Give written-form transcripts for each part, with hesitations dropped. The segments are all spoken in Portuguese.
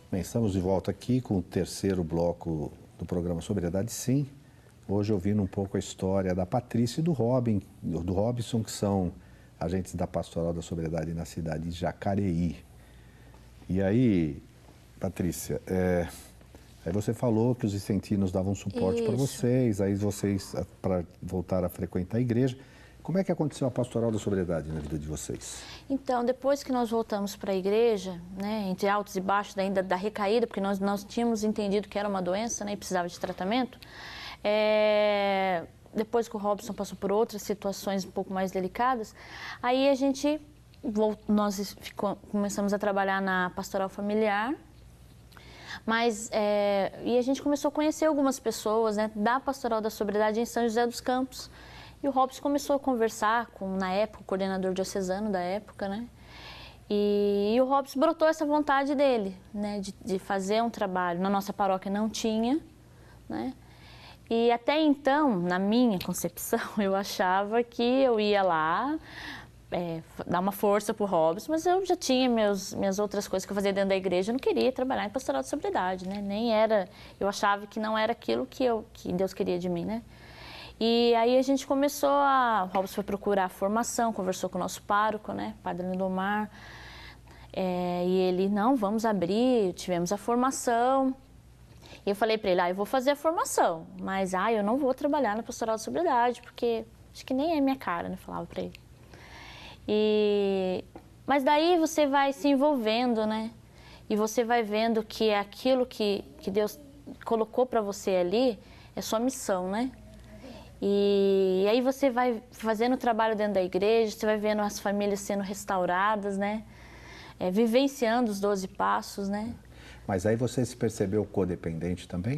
Bem, estamos de volta aqui com o terceiro bloco do programa Sobriedade Sim. Hoje ouvindo um pouco a história da Patrícia e do Robson, que são agentes da Pastoral da Sobriedade na cidade de Jacareí. E aí, Patrícia, aí você falou que os vicentinos davam suporte para vocês, aí vocês, para voltar a frequentar a igreja. Como é que aconteceu a Pastoral da Sobriedade na vida de vocês? Então, depois que nós voltamos para a igreja, né, entre altos e baixos ainda da recaída, porque nós tínhamos entendido que era uma doença, né, e precisava de tratamento, depois que o Robson passou por outras situações um pouco mais delicadas, aí nós começamos a trabalhar na pastoral familiar, e a gente começou a conhecer algumas pessoas, né, da Pastoral da Sobriedade em São José dos Campos. E o Robson começou a conversar com, na época, o coordenador diocesano da época, né? E o Robson brotou essa vontade dele, né, de fazer um trabalho. Na nossa paróquia não tinha, né? E até então, na minha concepção, eu achava que eu ia lá dar uma força para o Robson, mas eu já tinha minhas outras coisas que eu fazia dentro da igreja, eu não queria trabalhar em pastoral de sobriedade, né? Nem era, eu achava que não era aquilo que Deus queria de mim, né? E aí a gente começou o Robson foi procurar a formação, conversou com o nosso pároco, né, Padre Lindomar, e ele, não, vamos abrir, tivemos a formação. E eu falei para ele, eu vou fazer a formação, mas eu não vou trabalhar na pastoral de sobriedade, porque acho que nem é minha cara, né, falava para ele. Mas daí você vai se envolvendo, né, e você vai vendo que aquilo que Deus colocou para você ali é sua missão, né? E aí você vai fazendo o trabalho dentro da igreja, você vai vendo as famílias sendo restauradas, né? Vivenciando os 12 passos, né? Mas aí você se percebeu codependente também?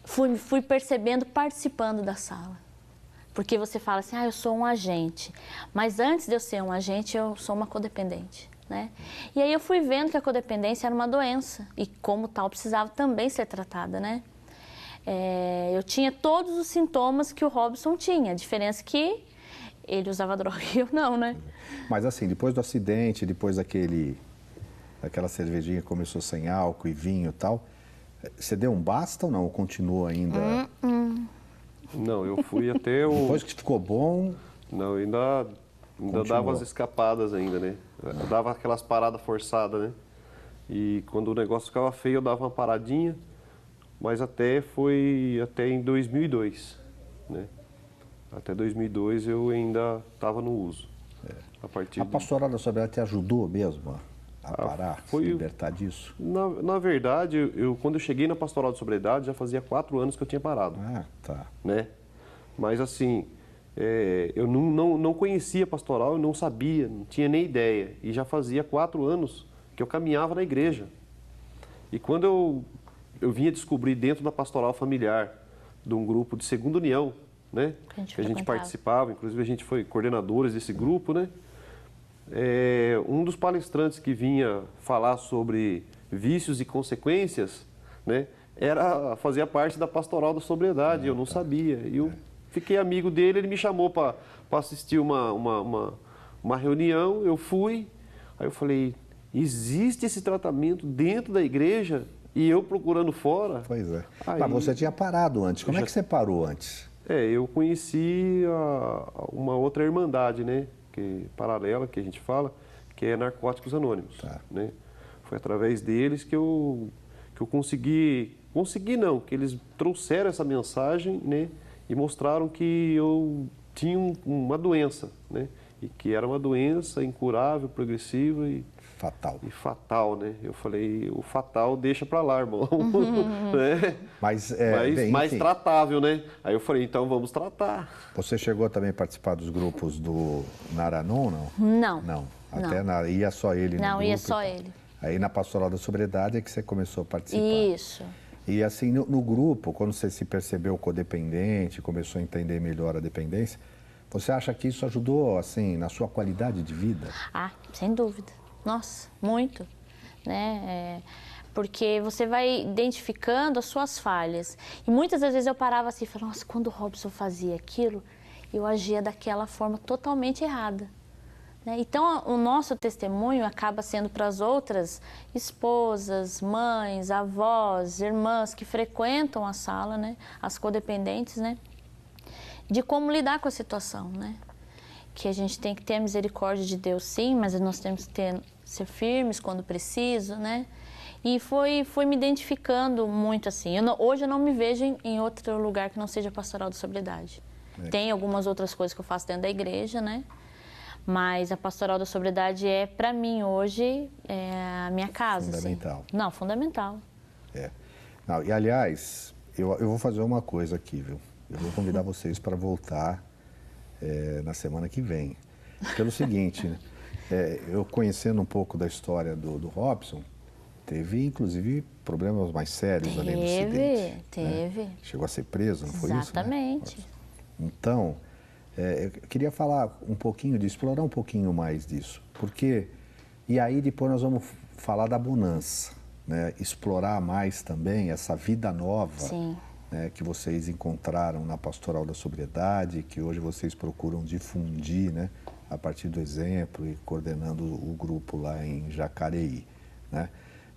Fui percebendo participando da sala. Porque você fala assim, eu sou um agente. Mas antes de eu ser um agente, eu sou uma codependente, né? E aí eu fui vendo que a codependência era uma doença. E como tal, precisava também ser tratada, né? Eu tinha todos os sintomas que o Robson tinha, a diferença é que ele usava droga e eu não, né? Mas assim, depois do acidente, depois daquela cervejinha que começou sem álcool e vinho e tal, você deu um basta ou não? Ou continua ainda? Não, eu fui até o... Depois que ficou bom... Não, ainda dava as escapadas ainda, né? Eu dava aquelas paradas forçadas, né? E quando o negócio ficava feio, eu dava uma paradinha. Mas foi até em 2002, né? Até 2002 eu ainda estava no uso. A Pastoral da Sobriedade te ajudou mesmo a parar, se libertar disso? Na verdade, quando eu cheguei na Pastoral da Sobriedade, já fazia 4 anos que eu tinha parado. Tá. Né? Mas assim, eu não conhecia a Pastoral, eu não sabia, não tinha nem ideia. E já fazia 4 anos que eu caminhava na igreja. E quando eu vinha descobrir dentro da pastoral familiar de um grupo de Segunda União, né? Que a gente participava, inclusive a gente foi coordenadores desse grupo, né? Um dos palestrantes que vinha falar sobre vícios e consequências, né? Fazia parte da pastoral da sobriedade, eu não sabia. E eu fiquei amigo dele, ele me chamou para assistir uma reunião, eu fui, aí eu falei, existe esse tratamento dentro da igreja? E eu procurando fora... Pois é. Mas você tinha parado antes. Como é que você parou antes? Eu conheci uma outra irmandade, né? Paralela, que a gente fala, que é Narcóticos Anônimos. Né? Foi através deles que eu consegui... Consegui não, que eles trouxeram essa mensagem, né? E mostraram que eu tinha uma doença, né? E que era uma doença incurável, progressiva e... Fatal. E fatal, né? Eu falei, o fatal deixa pra lá, irmão. Né? Mas mais tratável, né? Aí eu falei, então vamos tratar. Você chegou também a participar dos grupos do Naranon, não? Não. Não. Até ia só ele no grupo? Não, ia só ele. Aí na Pastoral da Sobriedade é que você começou a participar. Isso. E assim, no grupo, quando você se percebeu codependente, começou a entender melhor a dependência, você acha que isso ajudou, assim, na sua qualidade de vida? Sem dúvida. Nossa, muito, né? Porque você vai identificando as suas falhas. E muitas das vezes eu parava assim e falava, nossa, quando o Robson fazia aquilo, eu agia daquela forma totalmente errada. né? Então, o nosso testemunho acaba sendo para as outras esposas, mães, avós, irmãs que frequentam a sala, né? As codependentes, né? De como lidar com a situação, né? Que a gente tem que ter a misericórdia de Deus, sim, mas nós temos que ser firmes quando preciso, né? E foi me identificando muito assim. Hoje eu não me vejo em outro lugar que não seja pastoral da sobriedade. Tem algumas outras coisas que eu faço dentro da igreja, né? Mas a pastoral da sobriedade para mim hoje, a minha casa. Fundamental. Assim. Não, fundamental. Não, e aliás, eu vou fazer uma coisa aqui, viu? Eu vou convidar vocês para voltar na semana que vem. Pelo seguinte, né? Eu conhecendo um pouco da história do Robson, teve inclusive problemas mais sérios além do acidente. Teve. Né? Chegou a ser preso, não foi isso? Exatamente. Né? Então, eu queria falar um pouquinho disso, explorar um pouquinho mais disso. Porque, e aí depois nós vamos falar da bonança, né? Explorar mais também essa vida nova. Sim. Né, que vocês encontraram na Pastoral da Sobriedade, que hoje vocês procuram difundir, né, a partir do exemplo e coordenando o grupo lá em Jacareí. Né?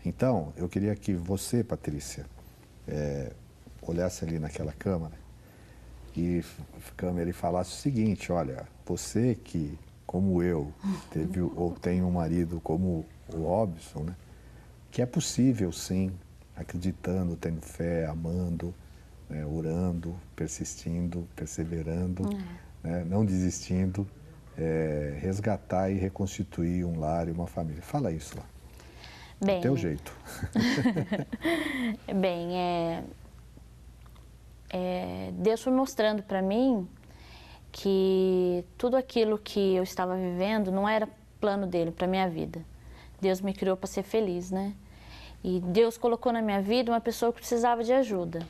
Então, eu queria que você, Patrícia, olhasse ali naquela câmera e falasse o seguinte: olha, você que, como eu, teve ou tem um marido como o Robson, né, que é possível sim, acreditando, tendo fé, amando, orando, persistindo, perseverando, né, não desistindo, resgatar e reconstituir um lar e uma família. Fala isso lá. Bem, do teu jeito. Bem, Deus foi mostrando para mim que tudo aquilo que eu estava vivendo não era plano dele para minha vida. Deus me criou para ser feliz, né? E Deus colocou na minha vida uma pessoa que precisava de ajuda.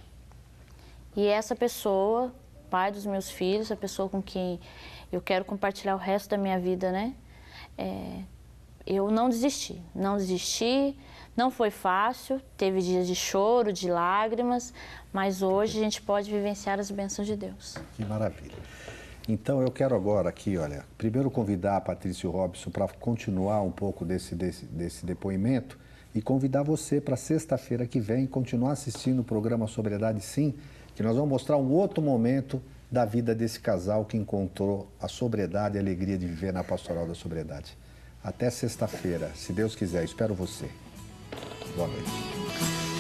E essa pessoa, pai dos meus filhos, a pessoa com quem eu quero compartilhar o resto da minha vida, né? Eu não desisti, não foi fácil, teve dias de choro, de lágrimas, mas hoje a gente pode vivenciar as bênçãos de Deus. Que maravilha. Então eu quero agora aqui, olha, primeiro convidar a Patrícia e o Robson para continuar um pouco desse depoimento e convidar você para sexta-feira que vem continuar assistindo o programa Sobriedade Sim, que nós vamos mostrar um outro momento da vida desse casal que encontrou a sobriedade e a alegria de viver na Pastoral da Sobriedade. Até sexta-feira, se Deus quiser. Espero você. Boa noite.